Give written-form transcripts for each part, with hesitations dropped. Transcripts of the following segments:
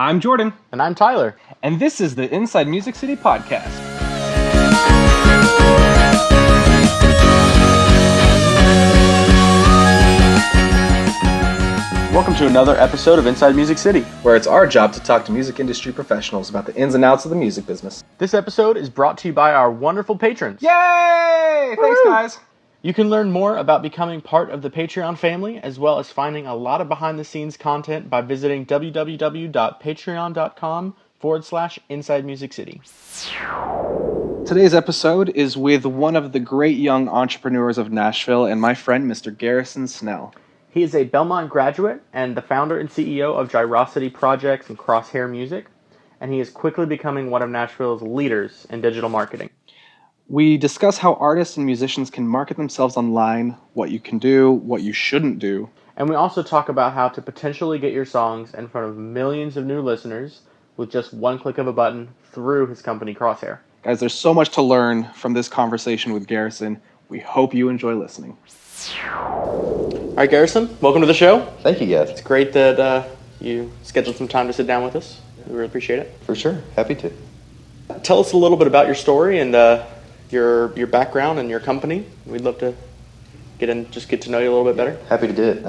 I'm Jordan. And I'm Tyler. And this is the Inside Music City podcast. Welcome to another episode of Inside Music City, where it's our job to talk to music industry professionals about the ins and outs of the music business. This episode is brought to you by our wonderful patrons. Yay! Thanks, guys. You can learn more about becoming part of the Patreon family, as well as finding a lot of behind-the-scenes content by visiting www.patreon.com/Inside Music City. Today's episode is with one of the great young entrepreneurs of Nashville and my friend, Mr. Garrison Snell. He is a Belmont graduate and the founder and CEO of Gyrosity Projects and Crosshair Music, and he is quickly becoming one of Nashville's leaders in digital marketing. We discuss how artists and musicians can market themselves online, what you can do, what you shouldn't do. And we also talk about how to potentially get your songs in front of millions of new listeners with just one click of a button through his company Crosshair. Guys, there's so much to learn from this conversation with Garrison. We hope you enjoy listening. All right, Garrison, welcome to the show. Thank you, guys. It's great that you scheduled some time to sit down with us. We really appreciate it. For sure. Happy to. Tell us a little bit about your story and your background and your company. We'd love to get to know you a little bit better. Happy to do it.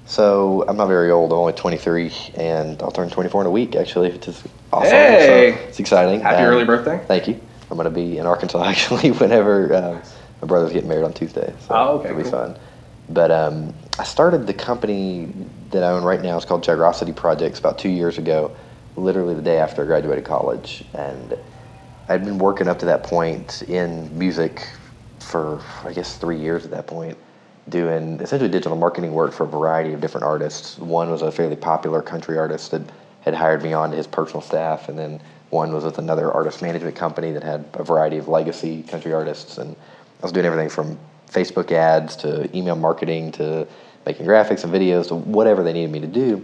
So I'm not very old. I'm only 23, and I'll turn 24 in a week, actually, which is awesome. Hey! So it's exciting. Happy early birthday. Thank you. I'm going to be in Arkansas, actually, whenever my brother's getting married on Tuesday. So okay, it'll be fun. But I started the company that I own right now. It's called Gyrosity Projects about 2 years ago, literally the day after I graduated college. And I'd been working up to that point in music for, I guess, 3 years at that point, doing essentially digital marketing work for a variety of different artists. One was a fairly popular country artist that had hired me on to his personal staff, and then one was with another artist management company that had a variety of legacy country artists. And I was doing everything from Facebook ads to email marketing to making graphics and videos to whatever they needed me to do.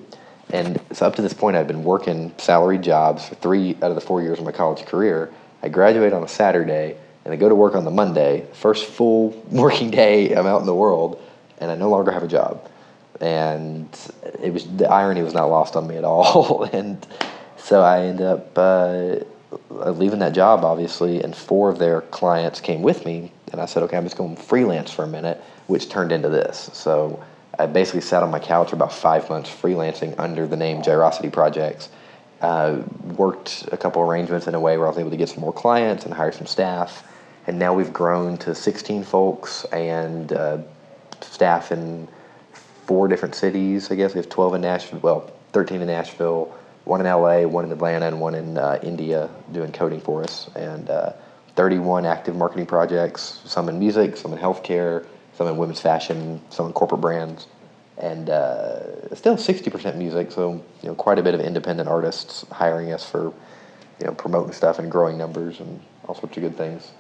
And so up to this point, I'd been working salaried jobs for 3 out of the 4 years of my college career. I graduate on a Saturday, and I go to work on the Monday, first full working day I'm out in the world, and I no longer have a job. And the irony was not lost on me at all. And so I ended up leaving that job, obviously, and 4 of their clients came with me, and I said, okay, I'm just going freelance for a minute, which turned into this. So I basically sat on my couch for about 5 months freelancing under the name Gyrosity Projects. Worked a couple arrangements in a way where I was able to get some more clients and hire some staff. And now we've grown to 16 folks and staff in 4 different cities. I guess we have 12 in Nashville, 13 in Nashville, 1 in LA, 1 in Atlanta, and 1 in India doing coding for us. And 31 active marketing projects, some in music, some in healthcare, some in women's fashion, some in corporate brands. And still 60% music, so quite a bit of independent artists hiring us for promoting stuff and growing numbers and all sorts of good things.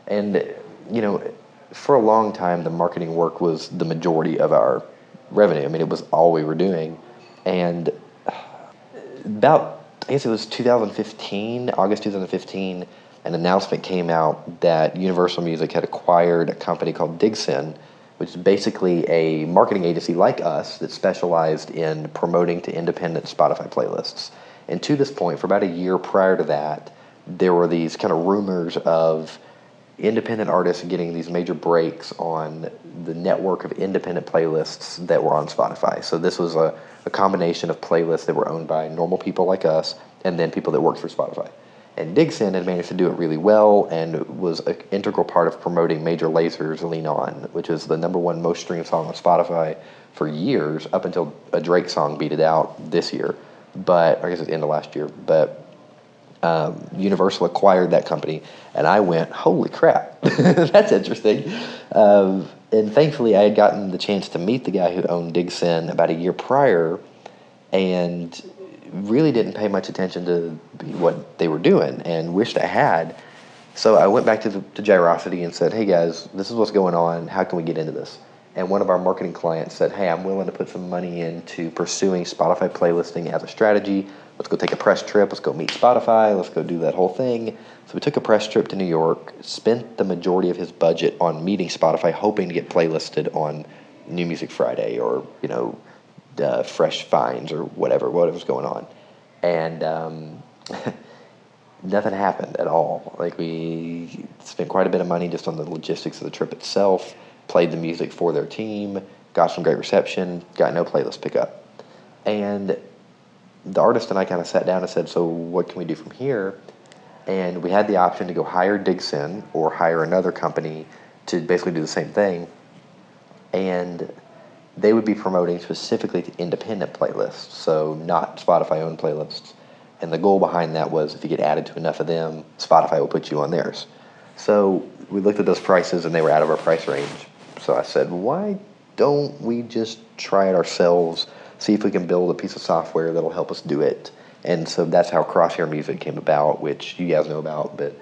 And for a long time, the marketing work was the majority of our revenue. I mean, it was all we were doing. And about, I guess it was 2015, August 2015, an announcement came out that Universal Music had acquired a company called Garrison, which is basically a marketing agency like us that specialized in promoting to independent Spotify playlists. And to this point, for about a year prior to that, there were these kind of rumors of independent artists getting these major breaks on the network of independent playlists that were on Spotify. So this was a combination of playlists that were owned by normal people like us and then people that worked for Spotify. And Garrison had managed to do it really well and was an integral part of promoting Major Laser's Lean On, which is the #1 most streamed song on Spotify for years, up until a Drake song beat it out this year. But I guess it's the end of last year. But Universal acquired that company, and I went, holy crap, that's interesting. And thankfully, I had gotten the chance to meet the guy who owned Garrison about a year prior, and really didn't pay much attention to what they were doing and wished I had. So I went back to Gyrosity and said, hey guys, this is what's going on. How can we get into this? And one of our marketing clients said, hey, I'm willing to put some money into pursuing Spotify playlisting as a strategy. Let's go take a press trip. Let's go meet Spotify. Let's go do that whole thing. So we took a press trip to New York, spent the majority of his budget on meeting Spotify, hoping to get playlisted on New Music Friday or, Fresh Finds or whatever was going on. And nothing happened at all. Like, we spent quite a bit of money just on the logistics of the trip itself, played the music for their team, got some great reception, got no playlist pickup. And the artist and I kind of sat down and said, so what can we do from here? And we had the option to go hire Garrison or hire another company to basically do the same thing. And they would be promoting specifically to independent playlists, so not Spotify-owned playlists. And the goal behind that was if you get added to enough of them, Spotify will put you on theirs. So we looked at those prices, and they were out of our price range. So I said, why don't we just try it ourselves, see if we can build a piece of software that'll help us do it. And so that's how Crosshair Music came about, which you guys know about, but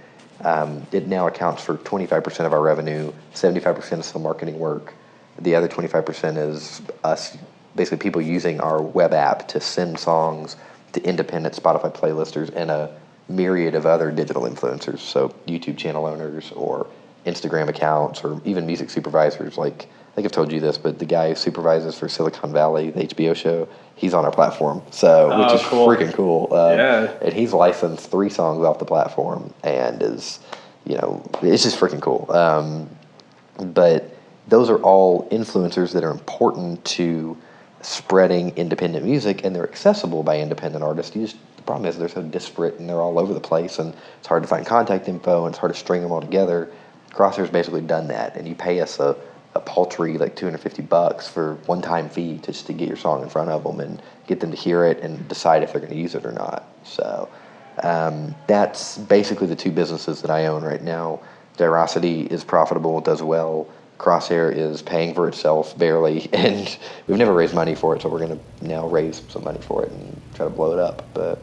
it now accounts for 25% of our revenue, 75% is still marketing work. The other 25% is us, basically people using our web app to send songs to independent Spotify playlisters and a myriad of other digital influencers, so YouTube channel owners or Instagram accounts or even music supervisors. Like, I think I've told you this, but the guy who supervises for Silicon Valley, the HBO show, he's on our platform, so which is cool. freaking cool. Yeah. And he's licensed 3 songs off the platform and is, it's just freaking cool. But those are all influencers that are important to spreading independent music, and they're accessible by independent artists. The problem is they're so disparate and they're all over the place, and it's hard to find contact info and it's hard to string them all together. Crosshair's basically done that, and you pay us a paltry like $250 for one-time fee just to get your song in front of them and get them to hear it and decide if they're going to use it or not. So that's basically the 2 businesses that I own right now. Gyrosity is profitable, does well. Crosshair is paying for itself barely, and we've never raised money for it, so we're going to now raise some money for it and try to blow it up. But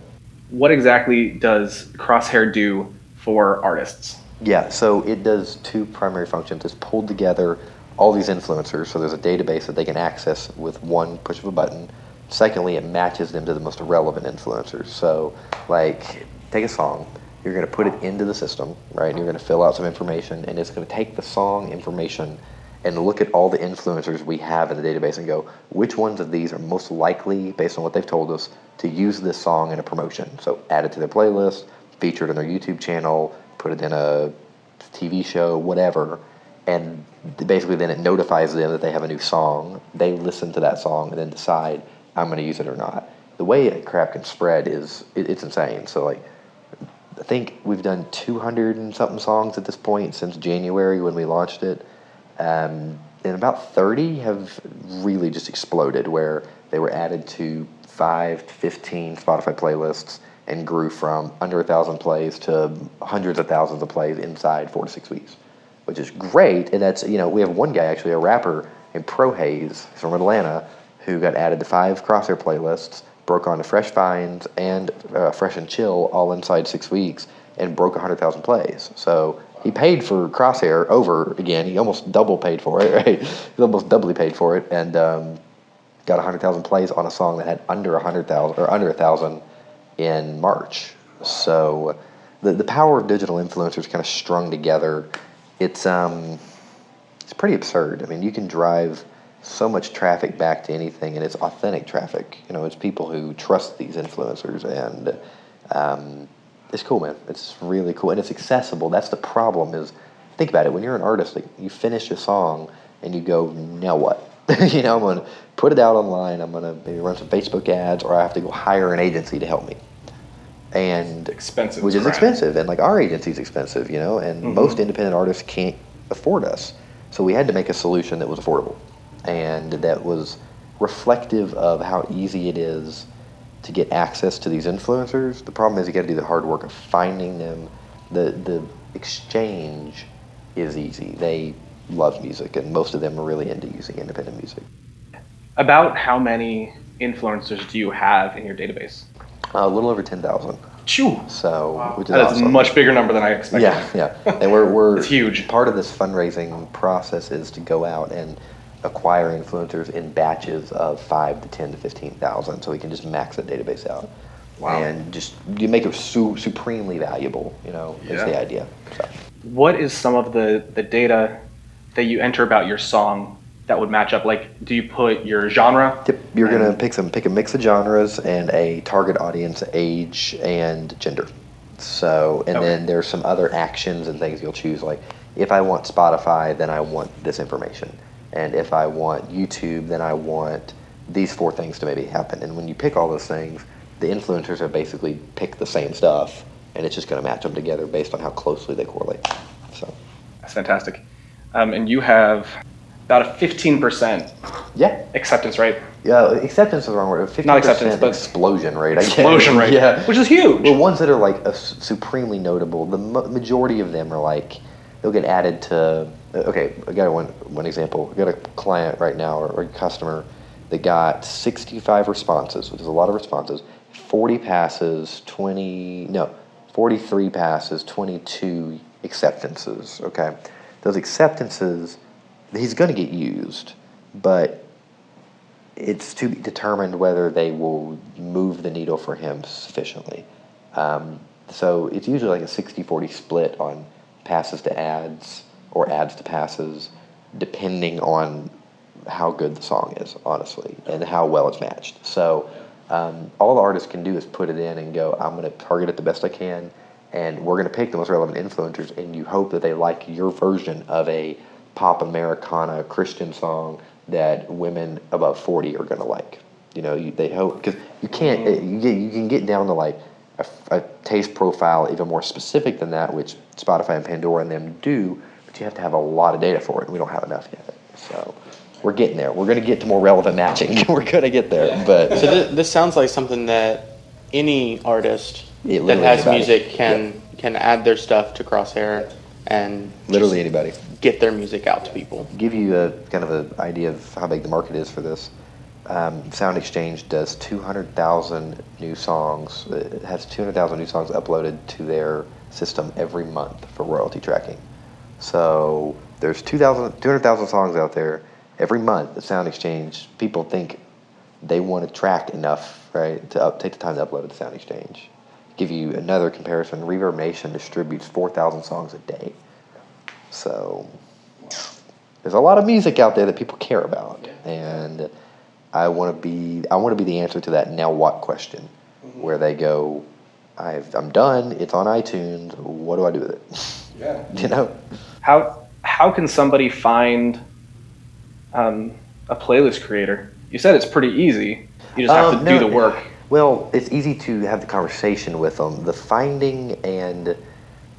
what exactly does Crosshair do for artists? Yeah, so it does 2 primary functions. It's pulled together all these influencers, so there's a database that they can access with one push of a button. Secondly, it matches them to the most relevant influencers. So, like, take a song, you're going to put it into the system, right? And you're going to fill out some information, and it's going to take the song information and look at all the influencers we have in the database and go, which ones of these are most likely, based on what they've told us, to use this song in a promotion? So add it to their playlist, feature it on their YouTube channel, put it in a TV show, whatever, and basically then it notifies them that they have a new song. They listen to that song and then decide, I'm going to use it or not. The way crap can spread is, it's insane. So, like, I think we've done 200 and something songs at this point since January when we launched it. And about 30 have really just exploded, where they were added to 5 to 15 Spotify playlists and grew from under 1,000 plays to hundreds of thousands of plays inside 4 to 6 weeks, which is great. And that's, we have one guy, actually, a rapper named Pro Hayes from Atlanta, who got added to 5 Crosshair playlists, broke onto Fresh Finds and Fresh and Chill all inside 6 weeks, and broke 100,000 plays. So he paid for Crosshair over again. He almost double paid for it, right? He almost doubly paid for it, and got 100,000 plays on a song that had under 100,000 or under 1,000 in March. So the power of digital influencers kind of strung together. It's pretty absurd. I mean, you can drive so much traffic back to anything, and it's authentic traffic. It's people who trust these influencers, and it's cool, man. It's really cool, and it's accessible. That's the problem. Is, think about it. When you're an artist, like, you finish a song and you go, now what? I'm going to put it out online. I'm going to maybe run some Facebook ads, or I have to go hire an agency to help me. And Expensive, which is crap. expensive, and like our agency's expensive, and most independent artists can't afford us. So we had to make a solution that was affordable, and that was reflective of how easy it is to get access to these influencers. The problem is you got to do the hard work of finding them. The exchange is easy. They love music, and most of them are really into using independent music. About how many influencers do you have in your database? A little over 10,000. Chew. So, which is That is awesome. a much bigger number than I expected. Yeah. And we're It's huge. Part of this fundraising process is to go out and acquire influencers in batches of 5 to 10 to 15,000, so we can just max that database out. Wow. And just you make it supremely valuable. Is the idea. So. What is some of the data that you enter about your song that would match up? Like, do you put your genre? Yep, you're gonna pick a mix of genres and a target audience, age, and gender. So, and then there's some other actions and things you'll choose. Like, if I want Spotify, then I want this information, and if I want YouTube, then I want these four things to maybe happen. And when you pick all those things, the influencers have basically picked the same stuff, and it's just going to match them together based on how closely they correlate. So That's fantastic. And you have about a 15% yeah, acceptance rate. yeah, acceptance is the wrong word. 50% Not acceptance, but explosion rate. I guess. Explosion rate, yeah, which is huge. Well, ones that are like supremely notable, the majority of them are like they'll get added to. Okay, I got one example. I got a client right now or a customer that got 65 responses, which is a lot of responses. 43 passes, 22 acceptances. Okay, those acceptances, he's going to get used, but it's to be determined whether they will move the needle for him sufficiently. So it's usually like a 60-40 split on passes to ads or ads to passes, depending on how good the song is, honestly, and how well it's matched. So all the artist can do is put it in and go, I'm going to target it the best I can, and we're going to pick the most relevant influencers, and you hope that they like your version of a pop Americana Christian song that women above 40 are going to like. You know, they hope, because you can't, you can get down to like a taste profile even more specific than that, which Spotify and Pandora and them do, but you have to have a lot of data for it, and we don't have enough yet. So we're getting there. We're going to get to more relevant matching. We're going to get there. But So this sounds like something that any artist that literally has anybody. music can add their stuff to Crosshair and Literally anybody. get their music out to people. Give you a kind of an idea of how big the market is for this. Sound Exchange does 200,000 new songs. It has 200,000 new songs uploaded to their system every month for royalty tracking. So there's 200,000 songs out there every month. The Sound Exchange, people think they want to track enough, right, to take the time to upload it to Sound Exchange. Give you another comparison. Reverb Nation distributes 4,000 songs a day. So there's a lot of music out there that people care about, and I want to be the answer to that now what question, where they go, I'm done. It's on iTunes. What do I do with it? Yeah. You know, How can somebody find a playlist creator? You said it's pretty easy. You just have to do the work. Well, it's easy to have the conversation with them. The finding and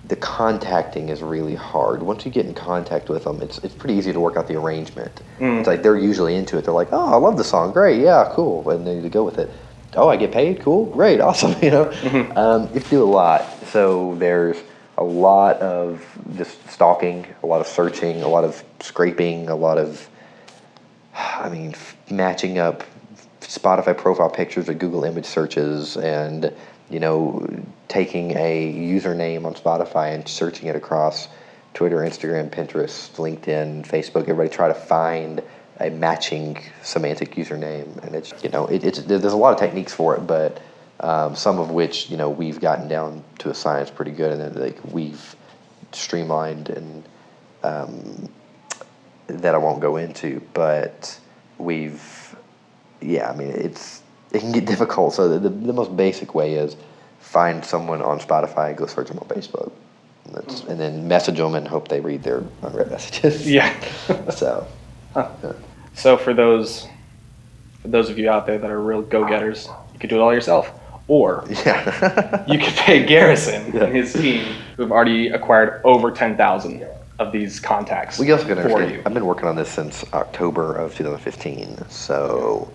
the contacting is really hard. Once you get in contact with them, it's pretty easy to work out the arrangement. It's like they're usually into it. They're like, oh, I love the song. Great, yeah, cool. And they go with it. Oh, I get paid? Cool, great, awesome. You know, you have to do a lot. So there's a lot of just stalking, a lot of searching, a lot of scraping, a lot of, matching up Spotify profile pictures with Google image searches, and taking a username on Spotify and searching it across Twitter, Instagram, Pinterest, LinkedIn, Facebook. Everybody try to find a matching semantic username, and it's there's a lot of techniques for it, but some of which we've gotten down to a science pretty good, and then we've streamlined and that I won't go into, but it can get difficult. So the most basic way is find someone on Spotify and go search them on Facebook. And then message them and hope they read their unread messages. Yeah. So. So for those of you out there that are real go-getters, you could do it all yourself. Or you could pay Garrison and his team, who have already acquired over 10,000 of these contacts. We also got to for understand, you. I've been working on this since October of 2015. So,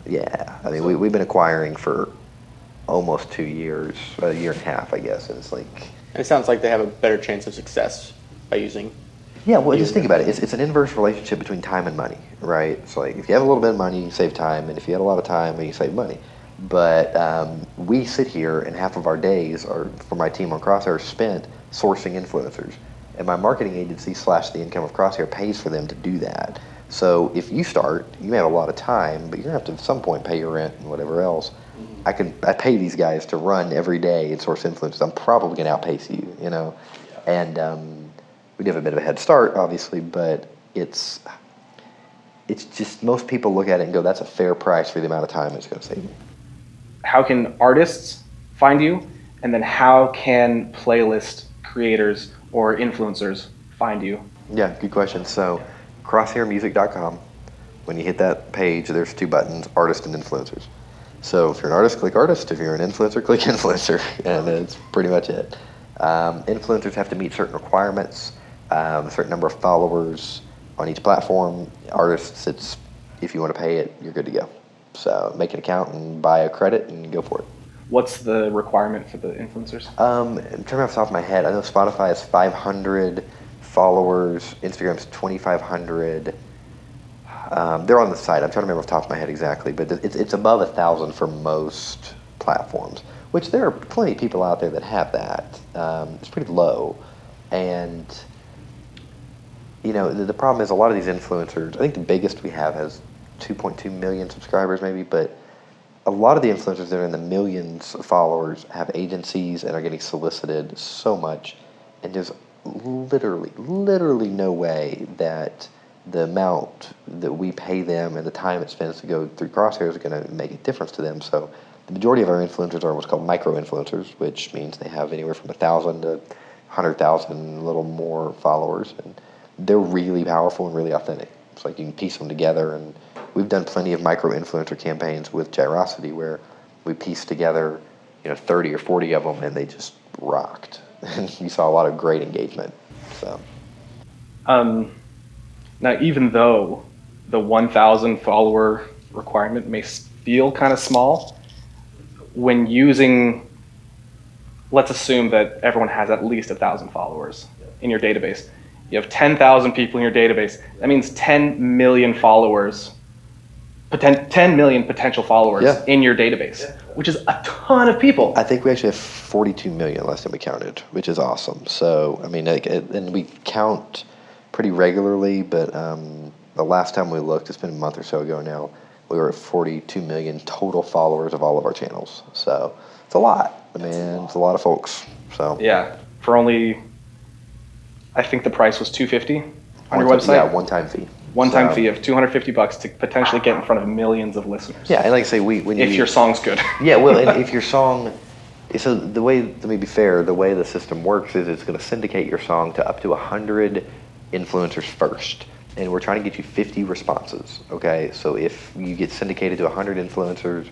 we've been acquiring for almost 2 years, a year and a half, I guess. And it's like... And it sounds like they have a better chance of success by using... Yeah, well, just think about it. It's an inverse relationship between time and money, right? It's like if you have a little bit of money, you save time, and if you have a lot of time, you save money. But we sit here, and half of our days for my team on Crosshair are spent sourcing influencers. And my marketing agency / the income of Crosshair pays for them to do that. So if you start, you may have a lot of time, but you're going to have to at some point pay your rent and whatever else. I pay these guys to run every day and source influencers. I'm probably going to outpace you, And we do have a bit of a head start, obviously, but it's it's just most people look at it and go, that's a fair price for the amount of time it's going to save me. How can artists find you? And then how can playlist creators or influencers find you? Yeah, good question. So crosshairmusic.com. When you hit that page, there's 2 buttons, artist and influencers. So if you're an artist, click artist. If you're an influencer, click influencer. And that's pretty much it. Influencers have to meet certain requirements, a certain number of followers on each platform. Artists, if you want to pay it, you're good to go. So make an account and buy a credit and go for it. What's the requirement for the influencers? I'm trying off the top of my head. I know Spotify has 500 followers. Instagram's 2,500. They're on the site. I'm trying to remember off the top of my head exactly, but it's above 1,000 for most platforms, which there are plenty of people out there that have that. It's pretty low. And, the problem is a lot of these influencers, I think the biggest we have has 2.2 million subscribers maybe, but a lot of the influencers that are in the millions of followers have agencies and are getting solicited so much, and there's literally no way that the amount that we pay them and the time it spends to go through Crosshair is going to make a difference to them. So the majority of our influencers are what's called micro-influencers, which means they have anywhere from 1,000 to 100,000, a little more followers, and they're really powerful and really authentic. It's like you can piece them together, and we've done plenty of micro-influencer campaigns with Gyrosity where we pieced together 30 or 40 of them, and they just rocked. And you saw a lot of great engagement. So. Now, even though the 1,000 follower requirement may feel kind of small, when using, let's assume that everyone has at least 1,000 followers in your database. You have 10,000 people in your database. That means 10 million followers, 10 million potential followers in your database, which is a ton of people. I think we actually have 42 million last time we counted, which is awesome. So, and we count pretty regularly, but the last time we looked, it's been a month or so ago now, we were at 42 million total followers of all of our channels. So it's a lot. It's a lot of folks. So yeah, for only, I think the price was $250 on your website. Yeah, one-time fee. One-time fee of $250 to potentially get in front of millions of listeners. Yeah, and like I say, if your song's good. Yeah, well, and if your song. So the way, let me be fair, the way the system works is it's going to syndicate your song to up to 100 influencers first, and we're trying to get you 50 responses. Okay, so if you get syndicated to 100 influencers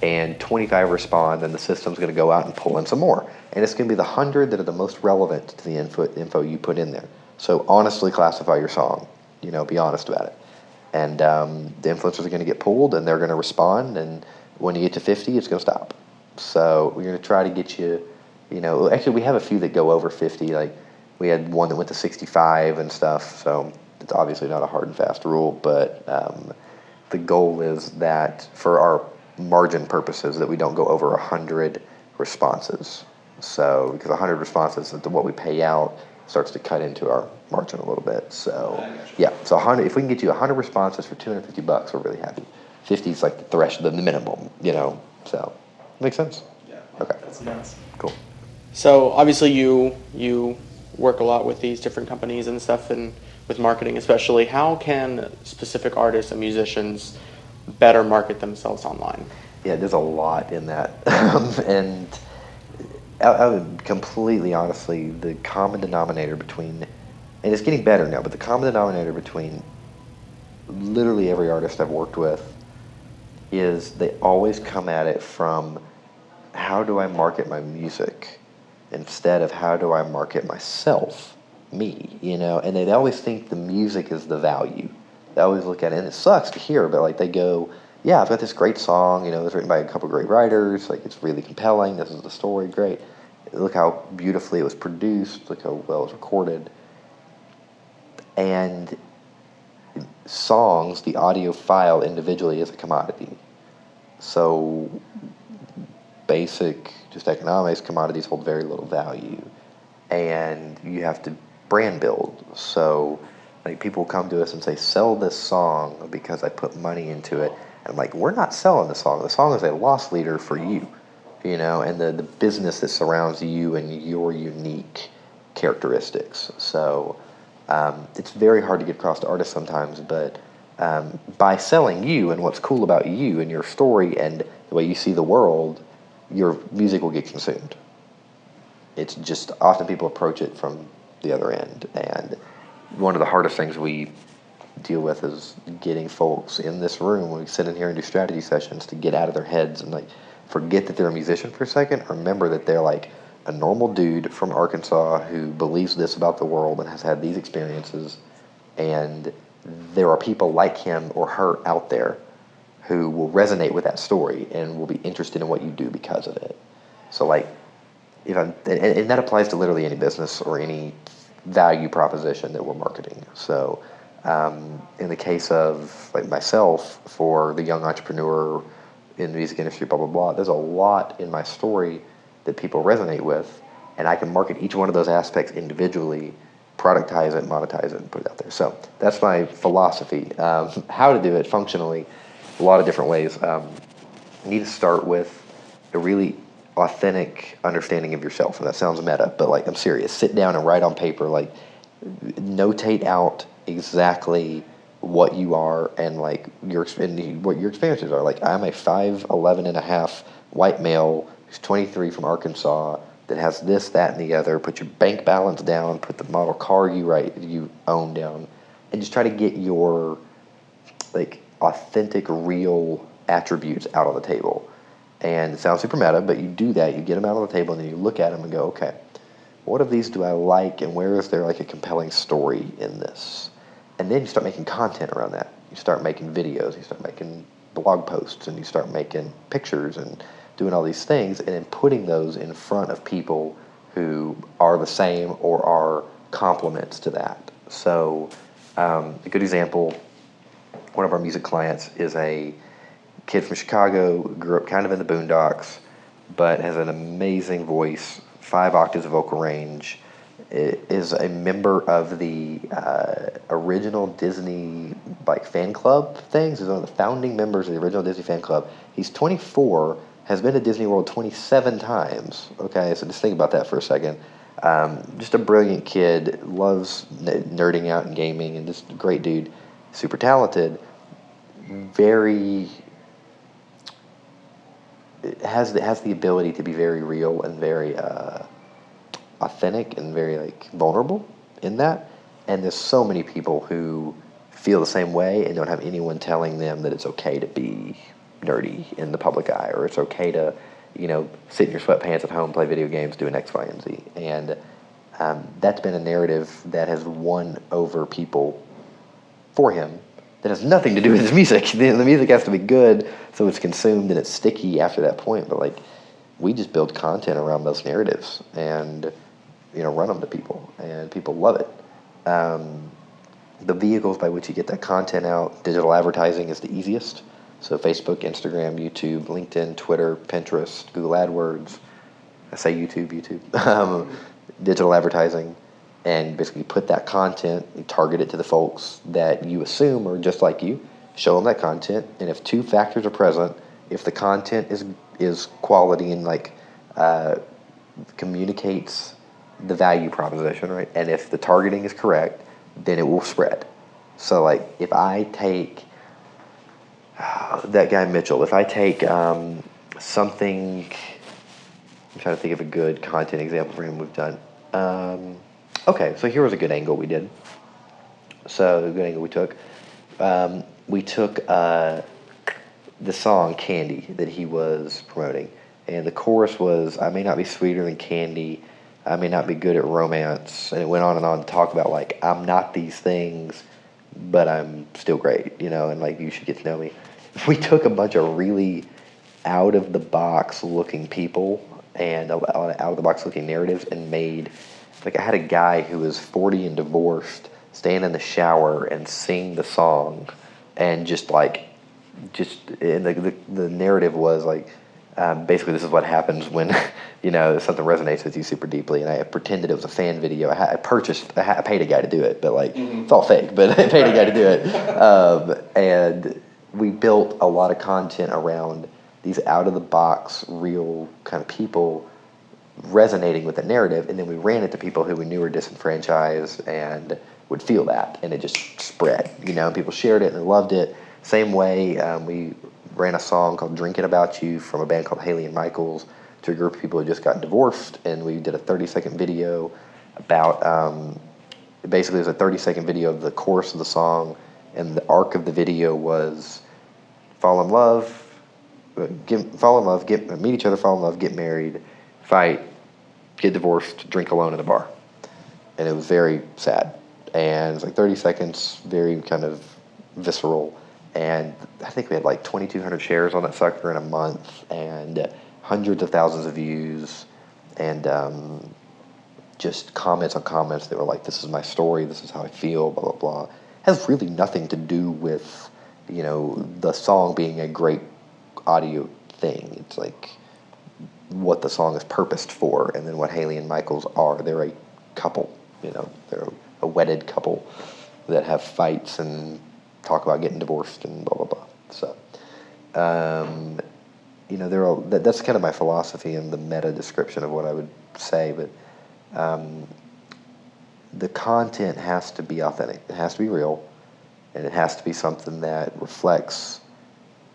and 25 respond, then the system's going to go out and pull in some more, and it's going to be the 100 that are the most relevant to the info you put in there. So honestly classify your song, be honest about it, and the influencers are going to get pulled and they're going to respond, and when you get to 50 it's going to stop. So we're going to try to get you, actually we have a few that go over 50, like we had one that went to 65 and stuff, so it's obviously not a hard and fast rule, but the goal is that for our margin purposes that we don't go over 100 responses. So because 100 responses into what we pay out starts to cut into our margin a little bit. So yeah, so 100, if we can get you 100 responses for $250, we're really happy. 50 is like the threshold, the minimum, so makes sense? Yeah. Okay. That's nice. Cool. So obviously you work a lot with these different companies and stuff, and with marketing especially. How can specific artists and musicians better market themselves online? Yeah, there's a lot in that. And I would completely honestly, the common denominator between, and it's getting better now, but the common denominator between literally every artist I've worked with is they always come at it from how do I market my music instead of how do I market myself, me, and they always think the music is the value. They always look at it, and it sucks to hear, but like they go, yeah, I've got this great song, it was written by a couple great writers, like it's really compelling, this is the story, great. Look how beautifully it was produced, look how well it was recorded. And songs, the audio file individually is a commodity. So basic, just economics, commodities hold very little value. And you have to brand build. So like people come to us and say, sell this song because I put money into it. And I'm like, we're not selling the song. The song is a loss leader for you, and the business that surrounds you and your unique characteristics. So it's very hard to get across to artists sometimes, but by selling you and what's cool about you and your story and the way you see the world, your music will get consumed. It's just often people approach it from the other end. And one of the hardest things we deal with is getting folks in this room when we sit in here and do strategy sessions to get out of their heads and like forget that they're a musician for a second. Remember that they're like a normal dude from Arkansas who believes this about the world and has had these experiences, and there are people like him or her out there who will resonate with that story and will be interested in what you do because of it. So like, and that applies to literally any business or any value proposition that we're marketing. So in the case of like myself, for the young entrepreneur in the music industry, blah, blah, blah, there's a lot in my story that people resonate with, and I can market each one of those aspects individually, productize it, monetize it, and put it out there. So that's my philosophy. How to do it functionally, a lot of different ways. You need to start with a really authentic understanding of yourself, and that sounds meta, but like I'm serious. Sit down and write on paper, like notate out exactly what you are and like what your experiences are. Like, I'm a 5'11" and a half white male who's 23 from Arkansas that has this, that, and the other. Put your bank balance down, put the model car you own down, and just try to get your like authentic, real attributes out on the table. And it sounds super meta, but you do that, you get them out on the table, and then you look at them and go, okay, what of these do I like, and where is there like a compelling story in this? And then you start making content around that. You start making videos, you start making blog posts, and you start making pictures and doing all these things, and then putting those in front of people who are the same or are complements to that. So a good example, one of our music clients is a kid from Chicago, grew up kind of in the boondocks, but has an amazing voice, 5 octaves of vocal range, is a member of the original Disney like fan club things. He's one of the founding members of the original Disney fan club. He's 24, has been to Disney World 27 times. Okay, so just think about that for a second. Just a brilliant kid, loves nerding out and gaming, and just a great dude, super talented, has the ability to be very real and very authentic and very like vulnerable in that. And there's so many people who feel the same way and don't have anyone telling them that it's okay to be nerdy in the public eye, or it's okay to, sit in your sweatpants at home, play video games, do an X, Y, and Z. And that's been a narrative that has won over people for him that has nothing to do with his music. The music has to be good, so it's consumed and it's sticky after that point. But like, we just build content around those narratives and run them to people, and people love it. The vehicles by which you get that content out, digital advertising is the easiest. So Facebook, Instagram, YouTube, LinkedIn, Twitter, Pinterest, Google AdWords. I say YouTube. Digital advertising. And basically put that content and target it to the folks that you assume are just like you. Show them that content, and if 2 factors are present, if the content is quality and like communicates the value proposition, right, and if the targeting is correct, then it will spread. So like, if I take that guy Mitchell, if I take something, I'm trying to think of a good content example for him we've done. Okay, so here was a good angle we did. So the good angle we took the song Candy that he was promoting, and the chorus was, I may not be sweeter than candy, I may not be good at romance, and it went on and on to talk about like, I'm not these things, but I'm still great, and like, you should get to know me. We took a bunch of really out of the box looking people and out of the box looking narratives, and made, like, I had a guy who was 40 and divorced stand in the shower and sing the song, and and the narrative was like, basically this is what happens when something resonates with you super deeply. And I pretended it was a fan video. I paid a guy to do it, but like, it's all fake, but I paid a guy to do it. And we built a lot of content around these out of the box real kind of people resonating with the narrative, and then we ran it to people who we knew were disenfranchised and would feel that, and it just spread, and people shared it and loved it. Same way, we ran a song called Drinking About You from a band called Haley and Michaels to a group of people who just got divorced, and we did a 30-second video about, basically it was a 30-second video of the chorus of the song, and the arc of the video was fall in love, meet each other, fall in love, get married, fight, get divorced, drink alone in a bar. And it was very sad. And it was like 30 seconds, very kind of visceral. And I think we had like 2,200 shares on that sucker in a month, and hundreds of thousands of views, and just comments on comments that were like, this is my story, this is how I feel, blah, blah, blah. It has really nothing to do with, the song being a great audio thing. It's like what the song is purposed for, and then what Haley and Michaels are. They're a couple, they're a wedded couple that have fights and talk about getting divorced and blah, blah, blah. So, that's kind of my philosophy and the meta description of what I would say, but the content has to be authentic. It has to be real, and it has to be something that reflects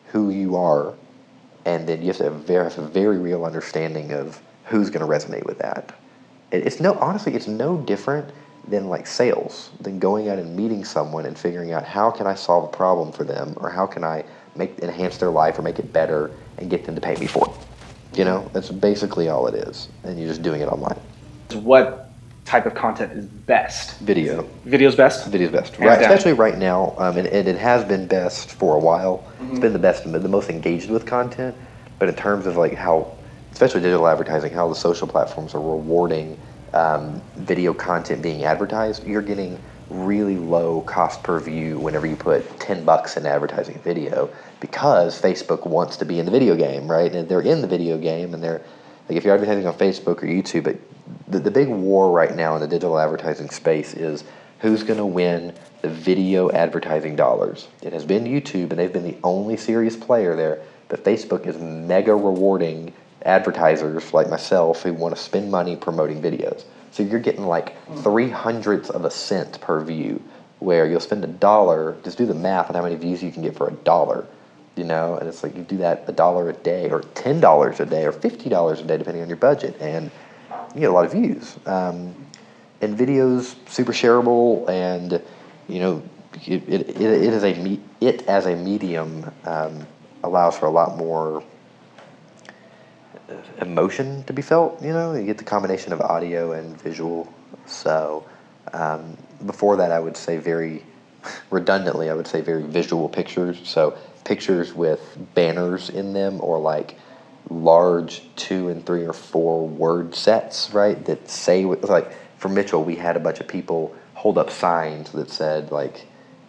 who you are, and then you have to have a very real understanding of who's going to resonate with that. Honestly, it's no different than like sales, than going out and meeting someone and figuring out how can I solve a problem for them, or how can I enhance their life or make it better and get them to pay me for it. That's basically all it is, and you're just doing it online. What type of content is best? Video. Video's best? Video's best, right? Especially right now, and it has been best for a while. Mm-hmm. It's been the best, the most engaged with content, but in terms of like how, especially digital advertising, how the social platforms are rewarding video content being advertised, you're getting really low cost per view whenever you put $10 in advertising video, because Facebook wants to be in the video game, right? And they're in the video game, and they're like, if you're advertising on Facebook or YouTube, the big war right now in the digital advertising space is who's going to win the video advertising dollars. It has been YouTube, and they've been the only serious player there, but Facebook is mega rewarding advertisers like myself who want to spend money promoting videos. So you're getting like 0.03 of a cent per view, where you'll spend $1, just do the math on how many views you can get for $1, and it's like you do that $1 a day, or $10 a day, or $50 a day, depending on your budget, and you get a lot of views. And videos super shareable, and it as a medium allows for a lot more emotion to be felt. You get the combination of audio and visual. So before that, I would say very redundantly, I would say very visual pictures. So pictures with banners in them, or like large 2 and 3 or 4 word sets, right? That say, like for Mitchell, we had a bunch of people hold up signs that said like,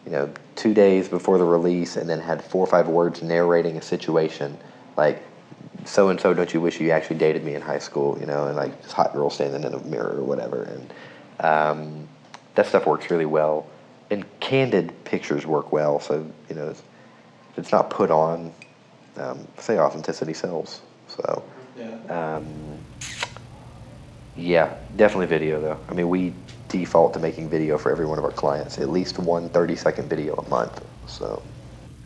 2 days before the release, and then had 4 or 5 words narrating a situation, like, so and so, don't you wish you actually dated me in high school, and like this hot girl standing in a mirror or whatever, and that stuff works really well. And candid pictures work well, so if it's not put on, say authenticity sells. So yeah, definitely video though. I mean, we default to making video for every one of our clients, at least one 30-second video a month. So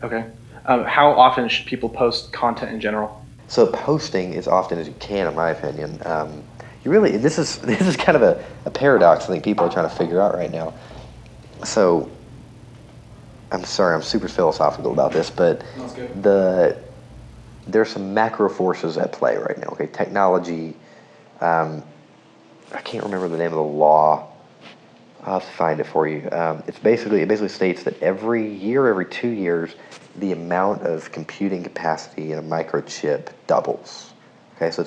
okay, how often should people post content in general? So posting as often as you can, in my opinion. This is kind of a paradox I think people are trying to figure out right now. So, I'm sorry, I'm super philosophical about this, but there's some macro forces at play right now. Okay, technology. I can't remember the name of the law. I'll have to find it for you. It basically states that every year, every 2 years, the amount of computing capacity in a microchip doubles. Okay, so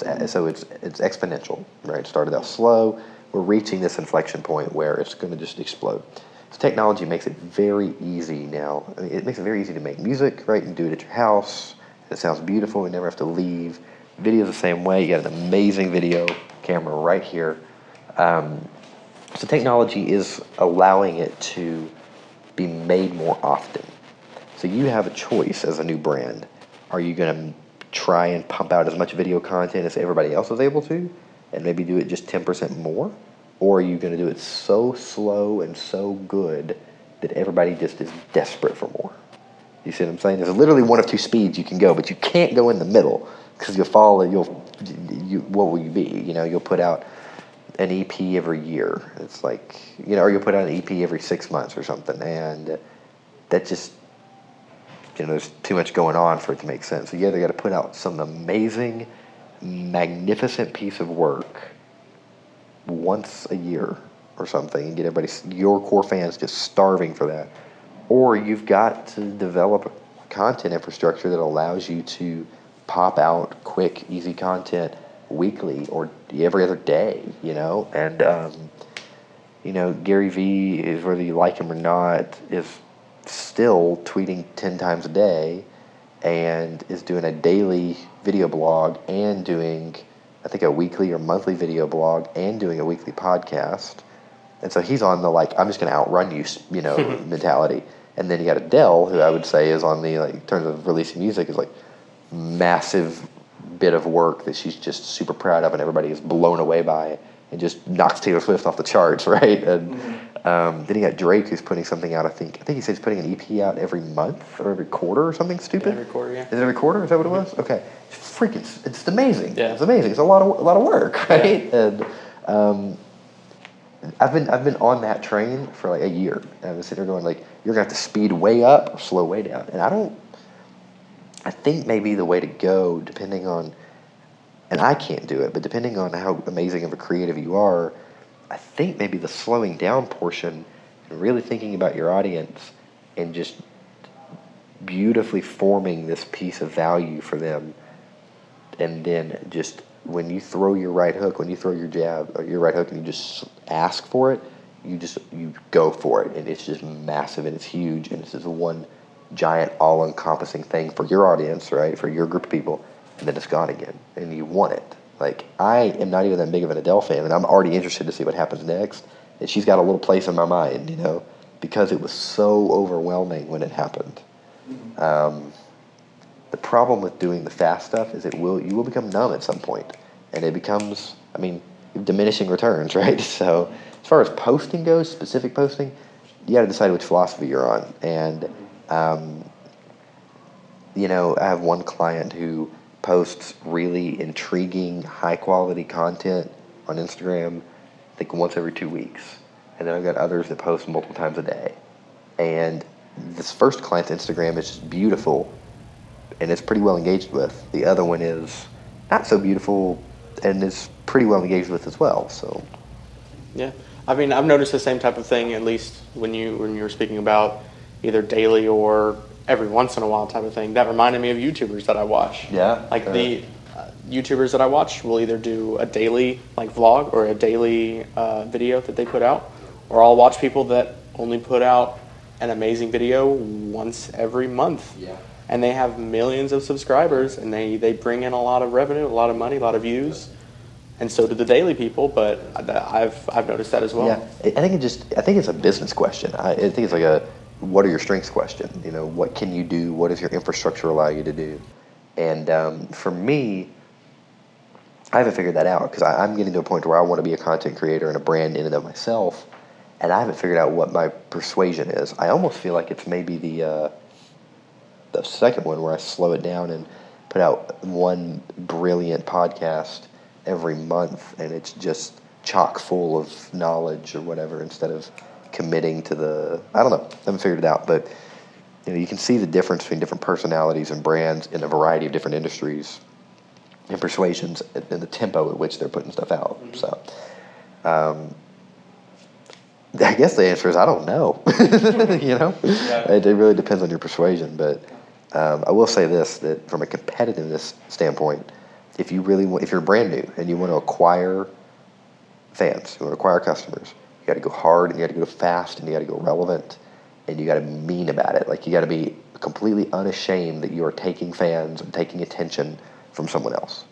it's exponential, right? It started out slow. We're reaching this inflection point where it's going to just explode. So technology makes it very easy now. I mean, it makes it very easy to make music, right? You can do it at your house. It sounds beautiful. You never have to leave. Video's the same way. You got an amazing video camera right here. So technology is allowing it to be made more often. So you have a choice as a new brand. Are you going to try and pump out as much video content as everybody else is able to, and maybe do it just 10% more? or are you going to do it so slow and so good that everybody just is desperate for more? You see what I'm saying? There's literally one of two speeds you can go, but you can't go in the middle because you'll fall. What will you be? You'll put out an EP every year. It's like, or you'll put out an EP every 6 months or something, and that just, there's too much going on for it to make sense. So you either got to put out some amazing, magnificent piece of work once a year or something and get your core fans just starving for that, or you've got to develop a content infrastructure that allows you to pop out quick, easy content weekly or every other day, and Gary Vee is, whether you like him or not, is still tweeting 10 times a day and is doing a daily video blog and doing, I think, a weekly or monthly video blog and doing a weekly podcast. And so he's on the, I'm just going to outrun you, mentality. And then you got Adele, who I would say is on the, in terms of releasing music, is massive bit of work that she's just super proud of and everybody is blown away by and just knocks Taylor Swift off the charts, right? And then you got Drake, who's putting something out, I think he said he's putting an EP out every month or every quarter or something stupid. Every quarter, yeah. Is it every quarter? Is that what it was? Okay. It's amazing. Yeah. It's amazing. It's a lot of work, right? Yeah. And I've been on that train for a year. And I've been sitting there going you're gonna have to speed way up or slow way down. And I think maybe the way to go, depending on, and I can't do it, but depending on how amazing of a creative you are, I think maybe the slowing down portion and really thinking about your audience and just beautifully forming this piece of value for them, and then just when you throw your right hook, when you throw your jab or your right hook and you just ask for it, you go for it, and it's just massive and it's huge and it's just one giant all-encompassing thing for your audience, right, for your group of people, and then it's gone again and you want it. I am not even that big of an Adele fan, and I'm already interested to see what happens next, and she's got a little place in my mind, because it was so overwhelming when it happened. The problem with doing the fast stuff is you will become numb at some point, and it becomes, diminishing returns, right? So as far as posting goes, specific posting, you got to decide which philosophy you're on. And I have one client who posts really intriguing, high-quality content on Instagram, I think once every 2 weeks. And then I've got others that post multiple times a day. And this first client's Instagram is just beautiful, and it's pretty well engaged with. The other one is not so beautiful, and is pretty well engaged with as well. So, yeah, I've noticed the same type of thing. At least when you were speaking about either daily or every once in a while type of thing. That reminded me of YouTubers that I watch. Yeah. The YouTubers that I watch will either do a daily vlog or a daily video that they put out, or I'll watch people that only put out an amazing video once every month. Yeah. And they have millions of subscribers, and they bring in a lot of revenue, a lot of money, a lot of views, and so do the daily people. But I've noticed that as well. Yeah, I think it's a business question. I think it's what are your strengths question. What can you do? What does your infrastructure allow you to do? And for me, I haven't figured that out because I'm getting to a point where I want to be a content creator and a brand in and of myself, and I haven't figured out what my persuasion is. I almost feel like it's maybe the second one where I slow it down and put out one brilliant podcast every month, and it's just chock full of knowledge or whatever, instead of committing to I don't know, I haven't figured it out, but you can see the difference between different personalities and brands in a variety of different industries and persuasions and the tempo at which they're putting stuff out. Mm-hmm. So I guess the answer is I don't know. Yeah. It really depends on your persuasion, but I will say this, that from a competitiveness standpoint, if you're brand new and you want to acquire fans, you want to acquire customers, you got to go hard and you got to go fast and you got to go relevant and you got to be mean about it. You got to be completely unashamed that you are taking fans and taking attention from someone else.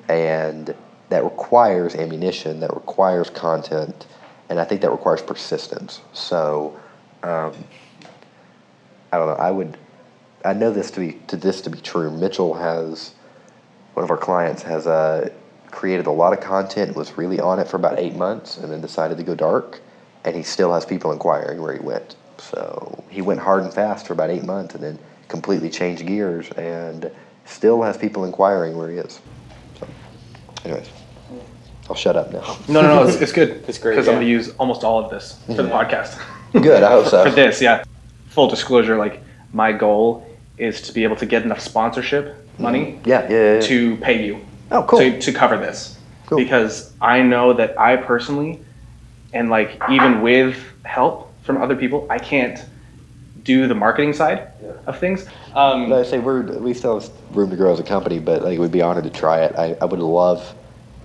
And that requires ammunition, that requires content, and I think that requires persistence. So, I don't know. I know this to be true. Mitchell one of our clients has created a lot of content, was really on it for about 8 months, and then decided to go dark, and he still has people inquiring where he went. So he went hard and fast for about 8 months and then completely changed gears and still has people inquiring where he is. So anyways, I'll shut up now. No, it's good. It's great. Because I'm going to use almost all of this for the podcast. Good, I hope so. For this, yeah. Full disclosure, like my goal is to be able to get enough sponsorship money to pay you. Oh, cool. To cover this. Cool. Because I know that I personally, and like even with help from other people, I can't do the marketing side of things. But I say we still have room to grow as a company, but like we'd be honored to try it. I would love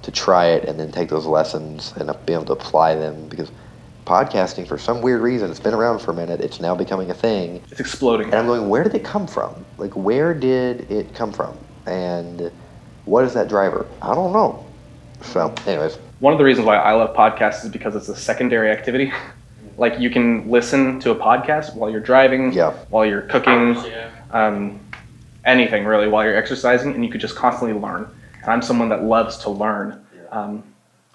to try it and then take those lessons and be able to apply them, because podcasting, for some weird reason, it's been around for a minute. It's now becoming a thing. It's exploding. And I'm going, where did it come from? Like, where did it come from? And what is that driver? I don't know. So, anyways. One of the reasons why I love podcasts is because it's a secondary activity. Like, you can listen to a podcast while you're driving, while you're cooking, anything really, while you're exercising, and you could just constantly learn. And I'm someone that loves to learn,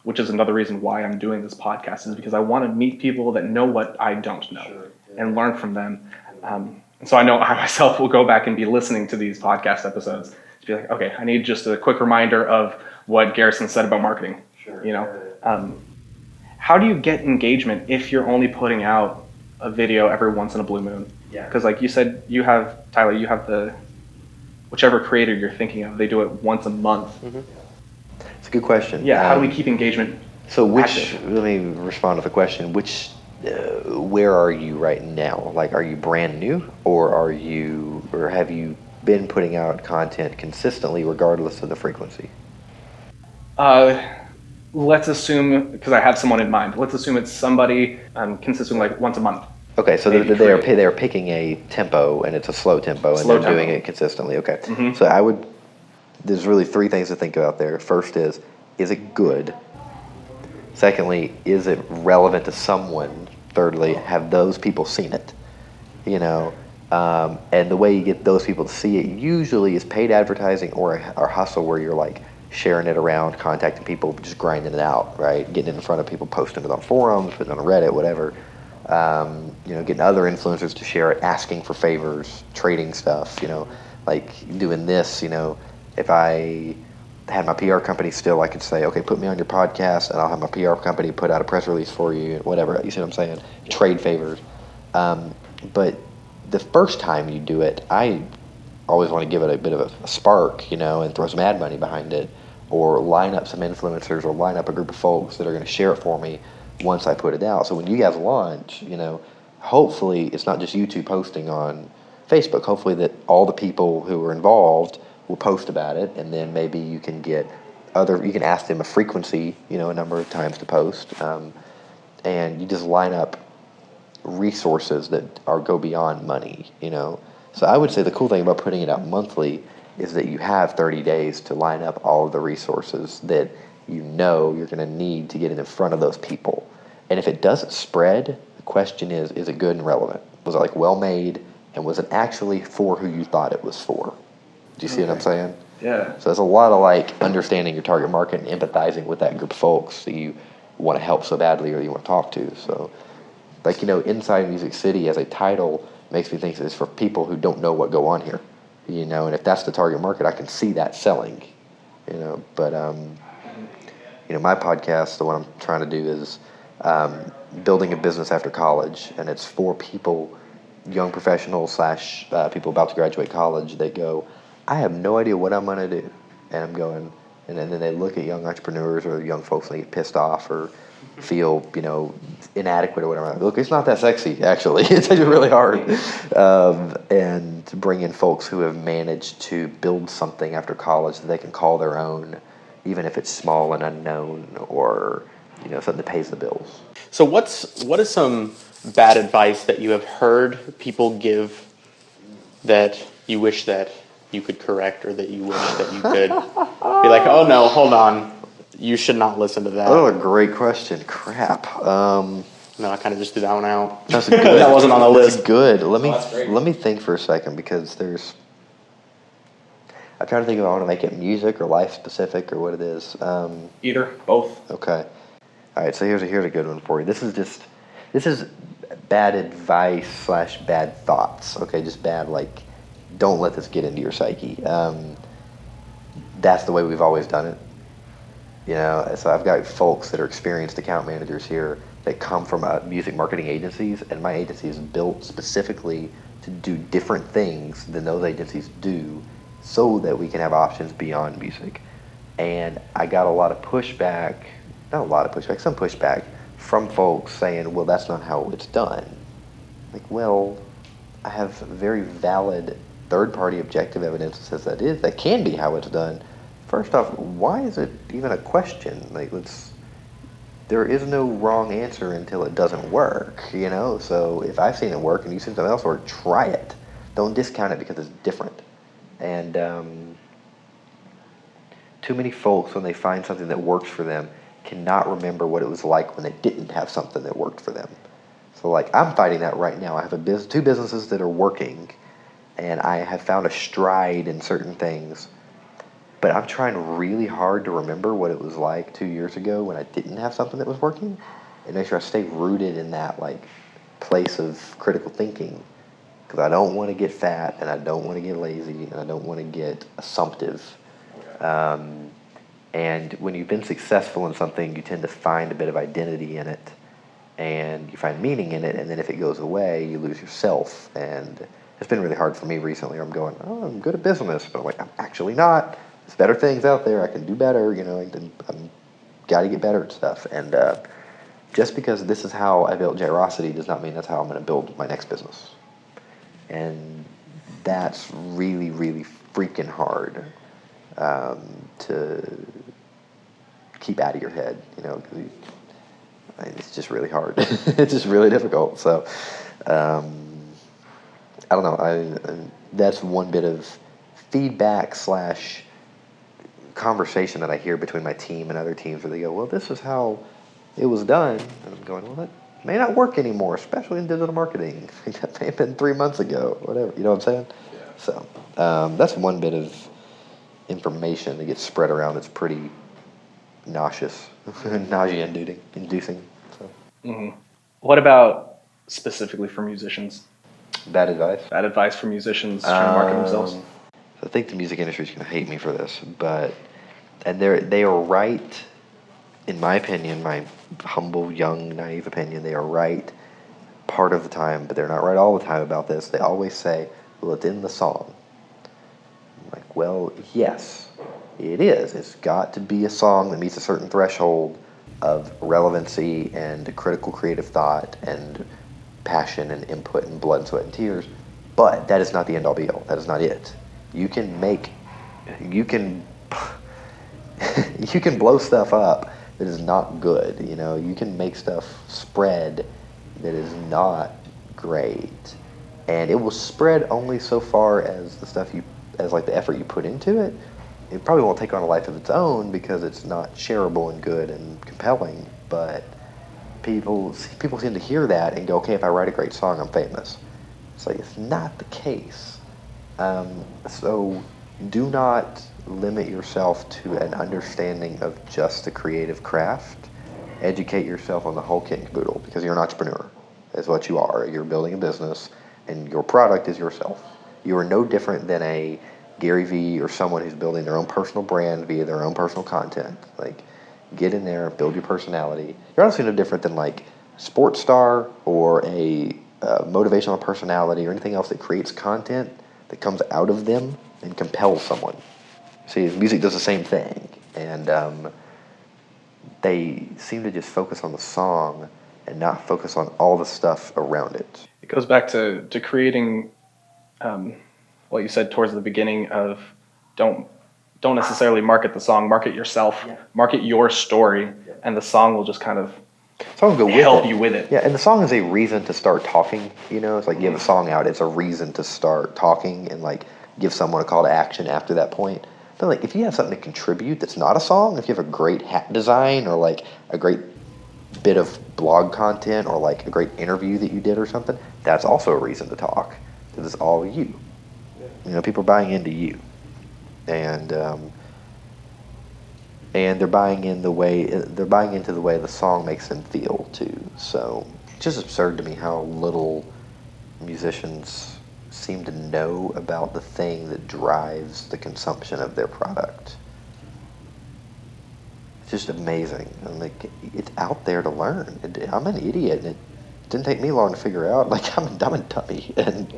which is another reason why I'm doing this podcast, is because I want to meet people that know what I don't know and learn from them. And so I know I myself will go back and be listening to these podcast episodes to be like, okay, I need just a quick reminder of what Garrison said about marketing. You know, how do you get engagement if you're only putting out a video every once in a blue moon? Because like you said, you have the whichever creator you're thinking of, they do it once a month. It's a good question. Yeah, how do we keep engagement active? Let me respond to the question. Where are you right now? Like, are you brand new, or have you been putting out content consistently regardless of the frequency? Let's assume, because I have someone in mind, let's assume it's somebody consistent like once a month. Okay, so they are picking a tempo, and it's a slow tempo, and they're doing it consistently. Okay, so there's really three things to think about there. First is it good? Secondly, is it relevant to someone? Thirdly, have those people seen it? You know, and the way you get those people to see it usually is paid advertising or hustle, where you're like sharing it around, contacting people, just grinding it out, right? Getting it in front of people, posting it on forums, putting it on Reddit, whatever. Getting other influencers to share it, asking for favors, trading stuff, like doing this, if I had my PR company still, I could say, okay, put me on your podcast, and I'll have my PR company put out a press release for you, whatever, you see what I'm saying? Trade favors. But the first time you do it, I always want to give it a bit of a spark, and throw some ad money behind it, or line up some influencers, or line up a group of folks that are going to share it for me once I put it out. So when you guys launch, hopefully it's not just you two posting on Facebook. Hopefully that all the people who are involved will post about it, and then maybe you can ask them a frequency, a number of times to post, and you just line up resources that go beyond money, So I would say the cool thing about putting it out monthly is that you have 30 days to line up all of the resources that you're going to need to get in front of those people. And if it doesn't spread, the question is it good and relevant? Was it well made, and was it actually for who you thought it was for? Do you see what I'm saying? Yeah. So there's a lot of understanding your target market and empathizing with that group of folks that you want to help so badly or you want to talk to. So Inside Music City as a title makes me think that it's for people who don't know what go on here, and if that's the target market, I can see that selling, but my podcast, the one I'm trying to do is building a business after college, and it's for people, young professionals / people about to graduate college. They go, I have no idea what I'm going to do, and I'm going, and then they look at young entrepreneurs or young folks and they get pissed off or feel inadequate or whatever. Look, it's not that sexy, actually. It's actually really hard, and to bring in folks who have managed to build something after college that they can call their own, even if it's small and unknown, or something that pays the bills. So what is some bad advice that you have heard people give that you wish that you could correct, or that you wish that you could be like, oh no, hold on, you should not listen to that? Oh, a great question. Crap. No, I kind of just threw that one out. That's good. That wasn't on the list. That's good. Let me think for a second, because I'm trying to think if I want to make it music or life specific or what it is. Either, both. Okay. All right, so here's a good one for you. This is bad advice / bad thoughts. Okay, just bad, like, don't let this get into your psyche. That's the way we've always done it. You know, so I've got folks that are experienced account managers here that come from music marketing agencies, and my agency is built specifically to do different things than those agencies do so that we can have options beyond music. And I got a lot of pushback, not a lot of pushback, some pushback from folks saying, well, that's not how it's done. Like, well, I have very valid third-party objective evidence that says that can be how it's done. First off, why is it even a question? Like, there is no wrong answer until it doesn't work, you know? So if I've seen it work and you've seen something else work, try it. Don't discount it because it's different. And too many folks, when they find something that works for them, cannot remember what it was like when they didn't have something that worked for them. So, like, I'm fighting that right now. I have two businesses that are working, and I have found a stride in certain things. But I'm trying really hard to remember what it was like 2 years ago when I didn't have something that was working, and make sure I stay rooted in that, like, place of critical thinking, because I don't want to get fat, and I don't want to get lazy, and I don't want to get assumptive. And when you've been successful in something, you tend to find a bit of identity in it, and you find meaning in it, and then if it goes away, you lose yourself. And it's been really hard for me recently. I'm going, oh, I'm good at business, but I'm like, I'm actually not. There's better things out there. I can do better. You know, I'm got to get better at stuff. And just because this is how I built Gyrosity does not mean that's how I'm going to build my next business. And that's really, really freaking hard to keep out of your head. You know, it's just really hard. It's just really difficult. So I don't know. That's one bit of feedback / conversation that I hear between my team and other teams where they go, well, this is how it was done. And I'm going, well, that may not work anymore, especially in digital marketing. That may have been 3 months ago, whatever. You know what I'm saying? Yeah. So that's one bit of information that gets spread around that's pretty nauseous, nausea-inducing. So. Mm-hmm. What about specifically for musicians? Bad advice? Bad advice for musicians trying to market themselves? I think the music industry is going to hate me for this, and they are right, in my opinion, my humble, young, naive opinion, they are right part of the time, but they're not right all the time about this. They always say, well, it's in the song. I'm like, well, yes, it is. It's got to be a song that meets a certain threshold of relevancy and critical creative thought and passion and input and blood and sweat and tears, but that is not the end-all be-all. That is not it. You can blow stuff up that is not good. You know, you can make stuff spread that is not great, and it will spread only so far as the effort you put into it. It probably won't take on a life of its own because it's not shareable and good and compelling. But people seem to hear that and go, okay, if I write a great song, I'm famous. It's like, it's not the case. So do not limit yourself to an understanding of just the creative craft. Educate yourself on the whole kit and caboodle, because you're an entrepreneur, is what you are. You're building a business, and your product is yourself. You are no different than a Gary Vee or someone who's building their own personal brand via their own personal content. Like, get in there, build your personality. You're honestly no different than like a sports star or a motivational personality or anything else that creates content that comes out of them and compels someone. See, music does the same thing, and they seem to just focus on the song and not focus on all the stuff around it. It goes back to creating what you said towards the beginning of don't necessarily market the song, market yourself, market your story, and the song will just kind of help you with it. Yeah, and the song is a reason to start talking. You know, it's like you have a song out, it's a reason to start talking and like give someone a call to action after that point. But like, if you have something to contribute that's not a song, if you have a great hat design or like a great bit of blog content or like a great interview that you did or something, that's also a reason to talk, because it's all you. You know, people are buying into you. and they're buying into the way the song makes them feel too. So it's just absurd to me how little musicians seem to know about the thing that drives the consumption of their product. It's just amazing. I'm like, it's out there to learn. I'm an idiot, and it didn't take me long to figure out. Like, I'm a dummy, and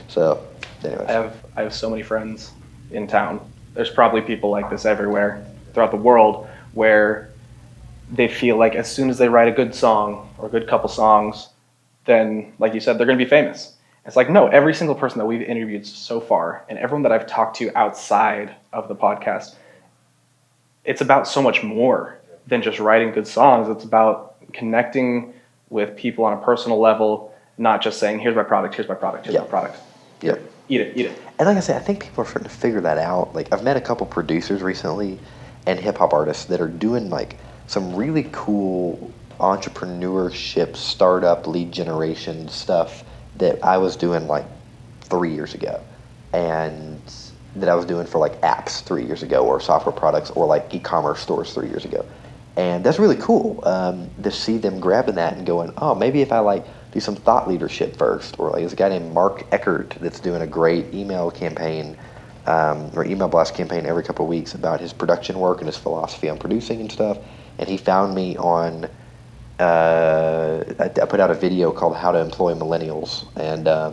so anyways. I have so many friends in town. There's probably people like this everywhere throughout the world where they feel like as soon as they write a good song or a good couple songs, then, like you said, they're going to be famous. It's like, no, every single person that we've interviewed so far and everyone that I've talked to outside of the podcast, it's about so much more than just writing good songs. It's about connecting with people on a personal level, not just saying, here's my product, here's my product, here's my product. Yep. Eat it. And like I said, I think people are starting to figure that out. Like, I've met a couple producers recently and hip-hop artists that are doing, like, some really cool entrepreneurship, startup, lead generation stuff that I was doing, like, 3 years ago. And that I was doing for, like, apps 3 years ago, or software products, or, like, e-commerce stores 3 years ago. And that's really cool to see them grabbing that and going, oh, maybe if I, like, do some thought leadership first. Or, like, there's a guy named Mark Eckert that's doing a great email campaign or email blast campaign every couple of weeks about his production work and his philosophy on producing and stuff. And he found me on, I put out a video called How to Employ Millennials, and or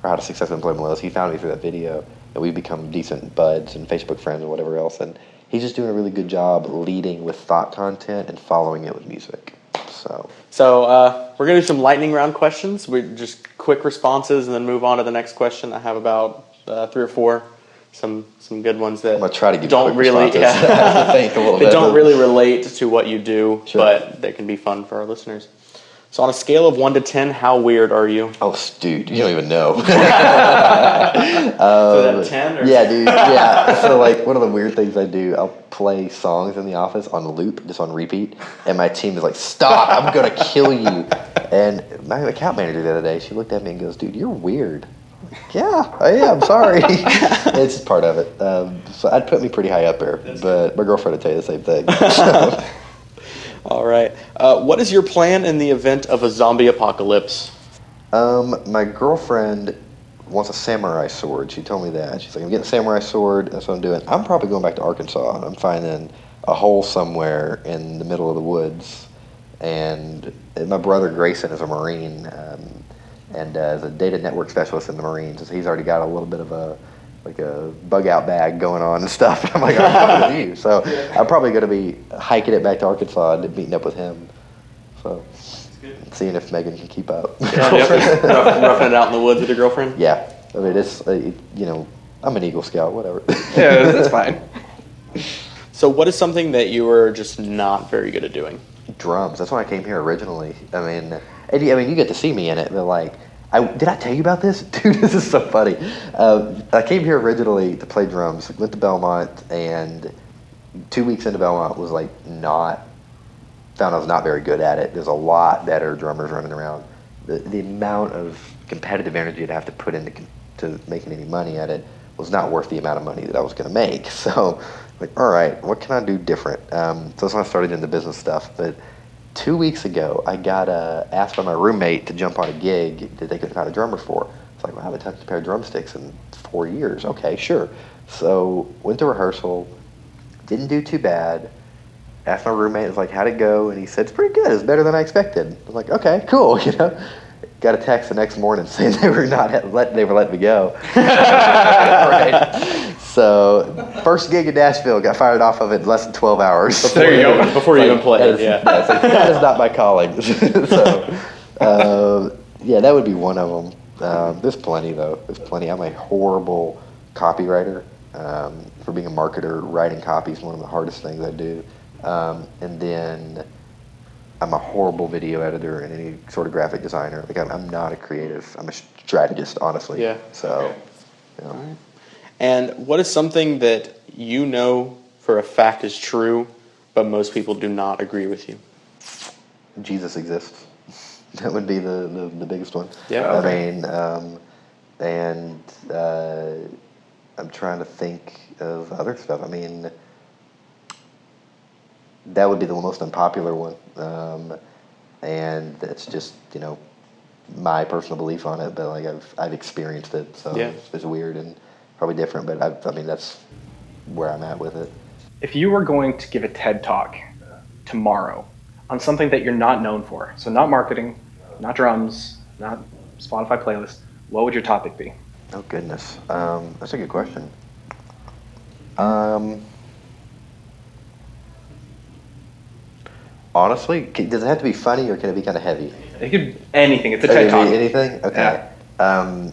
How to Successfully Employ Millennials. He found me through that video, and we've become decent buds and Facebook friends and whatever else. And he's just doing a really good job leading with thought content and following it with music. So we're going to do some lightning round questions. We just quick responses and then move on to the next question. I have about 3 or 4, some good ones that I'm gonna try to give don't really think a little they bit. don't really relate to what you do, Sure. but they can be fun for our listeners. So on a scale of 1 to 10, how weird are you? Oh, dude, you don't even know. So that 10? Or Yeah, dude. Yeah. So, like, one of the weird things I do, I'll play songs in the office on loop, just on repeat, and my team is like, "Stop! I'm gonna kill you!" And my account manager the other day, she looked at me and goes, "Dude, you're weird." I'm like, yeah, I am. Sorry. It's just part of it. So I'd put me pretty high up there, but my girlfriend would tell you the same thing. So. All right. What is your plan in the event of a zombie apocalypse? My girlfriend wants a samurai sword. She told me that. She's like, I'm getting a samurai sword. That's what I'm doing. I'm probably going back to Arkansas, and I'm finding a hole somewhere in the middle of the woods. And my brother Garrison is a Marine, and is a data network specialist in the Marines. So he's already got a little bit of a bug out bag going on and stuff. And I'm like, I'm coming with you. So I'm probably going to be hiking it back to Arkansas and meeting up with him. So seeing if Megan can keep up. Roughing it out in the woods with your girlfriend? Yeah. I mean, it's, I'm an Eagle Scout, whatever. Yeah, that's fine. So what is something that you were just not very good at doing? Drums. That's why I came here originally. I mean, you get to see me in it, but like, did I tell you about this? Dude, this is so funny. I came here originally to play drums. Went to Belmont, and 2 weeks into Belmont was like found I was not very good at it. There's a lot better drummers running around. The amount of competitive energy I'd have to put into to making any money at it was not worth the amount of money that I was going to make. So, like, all right, what can I do different? So that's when I started in the business stuff. But 2 weeks ago, I got asked by my roommate to jump on a gig that they couldn't find a drummer for. It's like, well, I haven't touched a pair of drumsticks in 4 years. Okay, sure. So went to rehearsal, didn't do too bad. Asked my roommate, was like, how'd it go? And he said, it's pretty good. It's better than I expected. I was like, okay, cool. Got a text the next morning saying they were letting me go. Right. So first gig in Nashville, got fired off of it in less than 12 hours. There you go. Before you even played, yeah. It's like, that is not my calling. So, yeah, that would be one of them. There's plenty, though. There's plenty. I'm a horrible copywriter. For being a marketer, writing copy is one of the hardest things I do. And then I'm a horrible video editor and any sort of graphic designer. Like, I'm not a creative. I'm a strategist, honestly. Yeah. So, okay. All right. And what is something that you know for a fact is true, but most people do not agree with you? Jesus exists. That would be the biggest one. Yeah. Okay. I mean, I'm trying to think of other stuff. I mean, that would be the most unpopular one. And it's just, my personal belief on it, but like I've experienced it, so Yeah. it's weird and probably different, but I mean, that's where I'm at with it. If you were going to give a TED Talk tomorrow on something that you're not known for, so not marketing, not drums, not Spotify playlist, what would your topic be? Oh goodness, that's a good question. Um, Honestly, does it have to be funny or can it be kind of heavy? It could anything. It's a It TED can Talk. be anything. Okay. Yeah.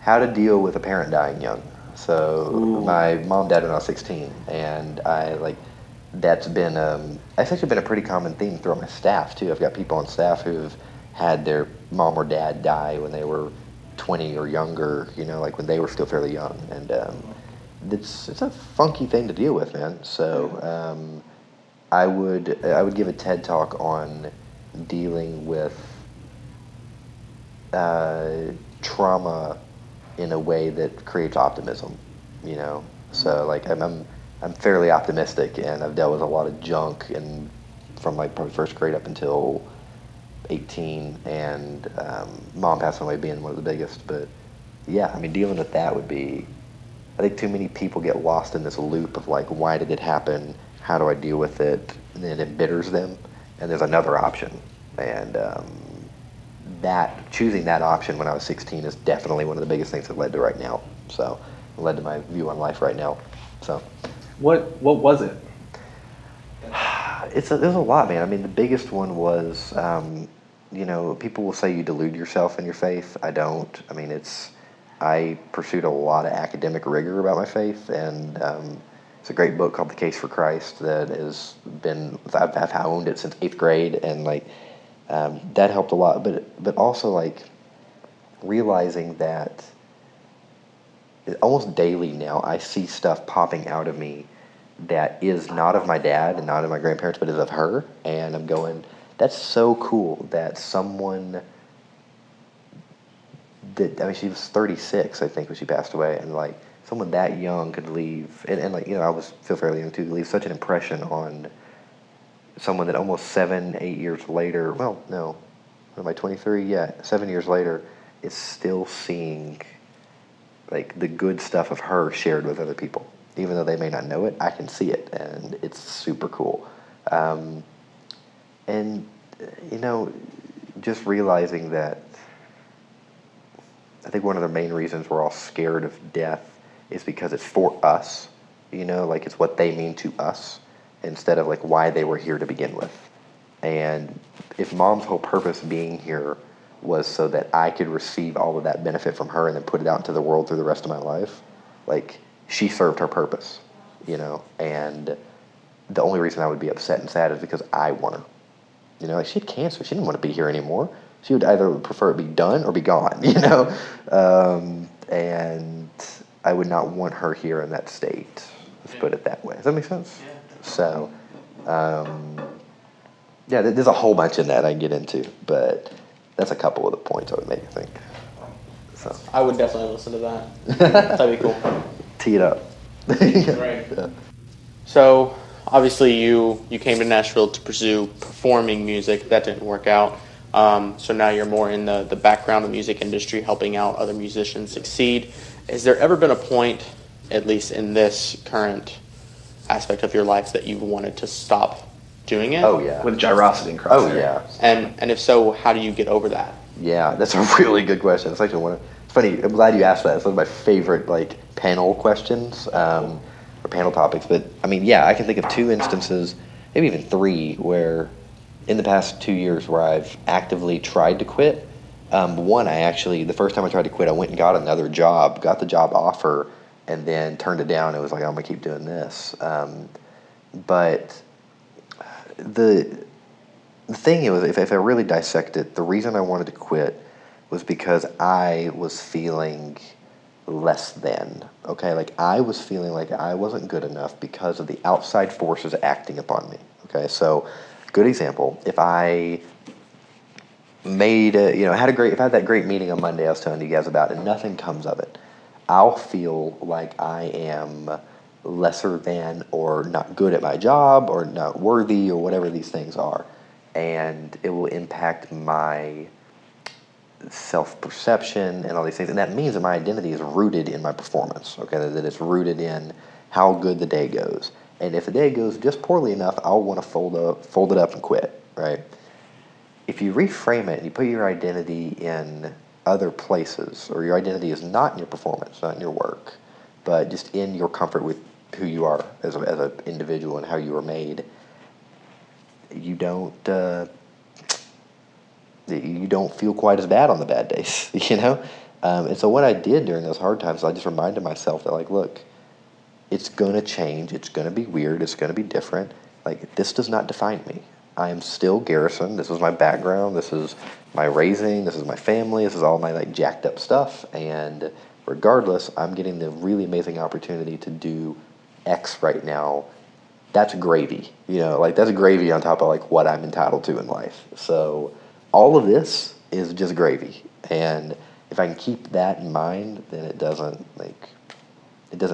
How to deal with a parent dying young. So Ooh. my mom died when I was 16, and that's been that's actually been a pretty common theme throughout my staff too. I've got people on staff who've had their mom or dad die when they were 20 or younger, like when they were still fairly young, and it's a funky thing to deal with, man. So I would give a TED talk on dealing with trauma in a way that creates optimism, So like I'm fairly optimistic, and I've dealt with a lot of junk, and from like probably first grade up until 18, and mom passing away being one of the biggest. But yeah, I mean, dealing with that would be. I think too many people get lost in this loop of like, why did it happen? How do I deal with it? And then it embitters them. And there's another option, and that choosing that option when I was 16 is definitely one of the biggest things that led to right now. So, it led to my view on life right now. So, What was it? there's a lot, man. I mean, the biggest one was, people will say you delude yourself in your faith. I don't. I mean, I pursued a lot of academic rigor about my faith, and it's a great book called The Case for Christ that I've owned it since 8th grade, and like that helped a lot. But also like realizing that almost daily now I see stuff popping out of me that is not of my dad and not of my grandparents, but is of her, and I'm going, that's so cool that someone. She was 36, I think, when she passed away, and like someone that young could leave, and like I was feel fairly young too, leave such an impression on someone that almost 7-8 years later. Well, no, what am I 23? Yeah, 7 years later, is still seeing like the good stuff of her shared with other people, even though they may not know it. I can see it, and it's super cool. And just realizing that. I think one of the main reasons we're all scared of death is because it's for us, like it's what they mean to us instead of like why they were here to begin with. And if mom's whole purpose being here was so that I could receive all of that benefit from her and then put it out into the world through the rest of my life, like she served her purpose, and the only reason I would be upset and sad is because I want her. Like she had cancer. She didn't want to be here anymore. She would either prefer it be done or be gone, and I would not want her here in that state. Let's put it that way. Does that make sense? Yeah. So, there's a whole bunch in that I can get into, but that's a couple of the points I would make, I think. So I would definitely listen to that. That'd be cool. Tee it up. Right. Yeah. So obviously you came to Nashville to pursue performing music. That didn't work out. So now you're more in the background of the music industry, helping out other musicians succeed. Has there ever been a point, at least in this current aspect of your life, that you've wanted to stop doing it? Oh, yeah. With Gyrosity and Crosshair. Oh, yeah. And if so, how do you get over that? Yeah, that's a really good question. It's actually it's funny, I'm glad you asked that. It's one of my favorite, like, panel questions, or panel topics. But, I mean, yeah, I can think of 2 instances, maybe even 3, where in the past 2 years where I've actively tried to quit. One, the first time I tried to quit, I went and got another job, got the job offer, and then turned it down. It was like, I'm going to keep doing this. But the thing is, if I really dissect it, the reason I wanted to quit was because I was feeling less than, okay? Like, I was feeling like I wasn't good enough because of the outside forces acting upon me, okay? So, good example, if I had that great meeting on Monday I was telling you guys about, and nothing comes of it, I'll feel like I am lesser than or not good at my job or not worthy or whatever these things are. And it will impact my self-perception and all these things. And that means that my identity is rooted in my performance, okay? That it's rooted in how good the day goes. And if the day goes just poorly enough, I'll want to fold it up and quit, right? If you reframe it and you put your identity in other places, or your identity is not in your performance, not in your work, but just in your comfort with who you are as an individual and how you are made, you don't feel quite as bad on the bad days, you know? And so what I did during those hard times, I just reminded myself that, like, look, it's going to change, it's going to be weird, it's going to be different. Like, this does not define me. I am still Garrison. This is my background, this is my raising, this is my family, this is all my, like, jacked up stuff, and regardless, I'm getting the really amazing opportunity to do X right now. That's gravy, you know, like, that's gravy on top of, like, what I'm entitled to in life. So all of this is just gravy, and if I can keep that in mind, then it doesn't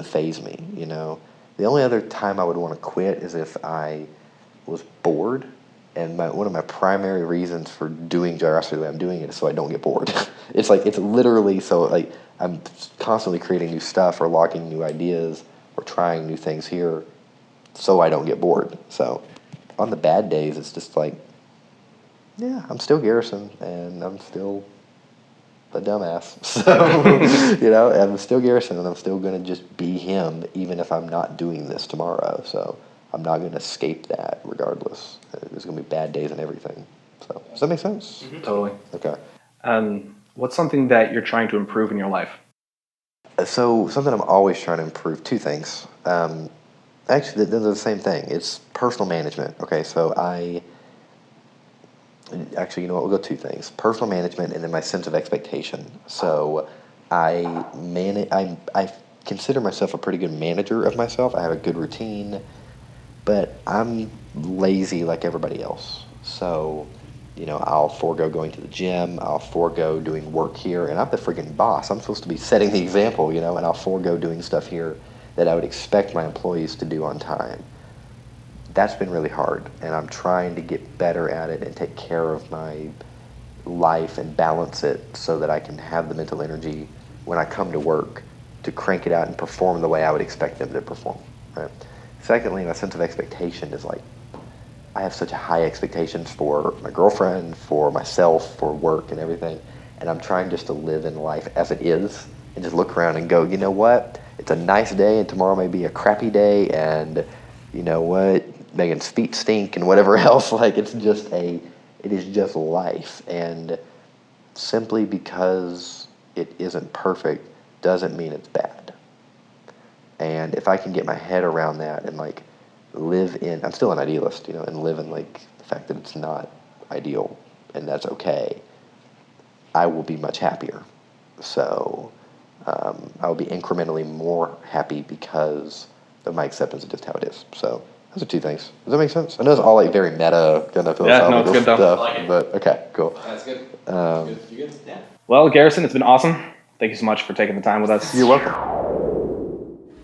faze me, you know. The only other time I would want to quit is if I was bored, and one of my primary reasons for doing Gyrosity the way I'm doing it is so I don't get bored. It's literally so, like, I'm constantly creating new stuff or logging new ideas or trying new things here so I don't get bored. So on the bad days, it's just like, yeah, I'm still Garrison, and I'm still a dumbass. So, you know, I'm still Garrison, and I'm still going to just be him, even if I'm not doing this tomorrow. So I'm not going to escape that regardless. There's going to be bad days and everything. So does that make sense? Mm-hmm. Totally. Okay. What's something that you're trying to improve in your life? So something I'm always trying to improve, two things. Actually, they're the same thing. It's personal management. Okay, so actually, you know what, we'll go two things. Personal management and then my sense of expectation. So I consider myself a pretty good manager of myself. I have a good routine, but I'm lazy like everybody else. So, you know, I'll forego going to the gym, I'll forego doing work here, and I'm the freaking boss. I'm supposed to be setting the example, you know, and I'll forego doing stuff here that I would expect my employees to do on time. That's been really hard, and I'm trying to get better at it and take care of my life and balance it so that I can have the mental energy when I come to work to crank it out and perform the way I would expect them to perform, right? Secondly, my sense of expectation is like, I have such high expectations for my girlfriend, for myself, for work and everything, and I'm trying just to live in life as it is and just look around and go, you know what? It's a nice day, and tomorrow may be a crappy day, and you know what? Megan's feet stink and whatever else. Like, it is just life, and simply because it isn't perfect doesn't mean it's bad. And if I can get my head around that and, like, I'm still an idealist, you know, and live in, like, the fact that it's not ideal and that's okay, I will be much happier. So I will be incrementally more happy because of my acceptance of just how it is. So those are two things. Does that make sense? I know it's all, like, very meta kind of philosophical it's good, stuff, like but okay, cool. That's good. You good? Yeah. Well, Garrison, it's been awesome. Thank you so much for taking the time with us. You're welcome.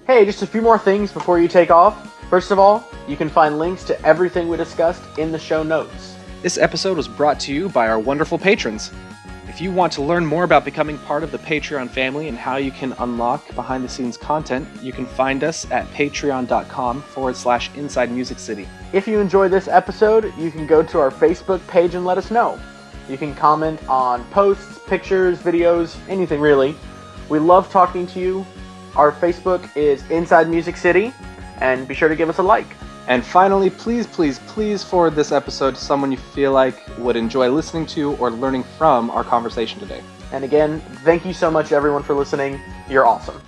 Hey, just a few more things before you take off. First of all, you can find links to everything we discussed in the show notes. This episode was brought to you by our wonderful patrons. If you want to learn more about becoming part of the Patreon family and how you can unlock behind-the-scenes content, you can find us at patreon.com/Inside Music City. If you enjoyed this episode, you can go to our Facebook page and let us know. You can comment on posts, pictures, videos, anything really. We love talking to you. Our Facebook is Inside Music City, and be sure to give us a like. And finally, please, please, please forward this episode to someone you feel like would enjoy listening to or learning from our conversation today. And again, thank you so much everyone for listening. You're awesome.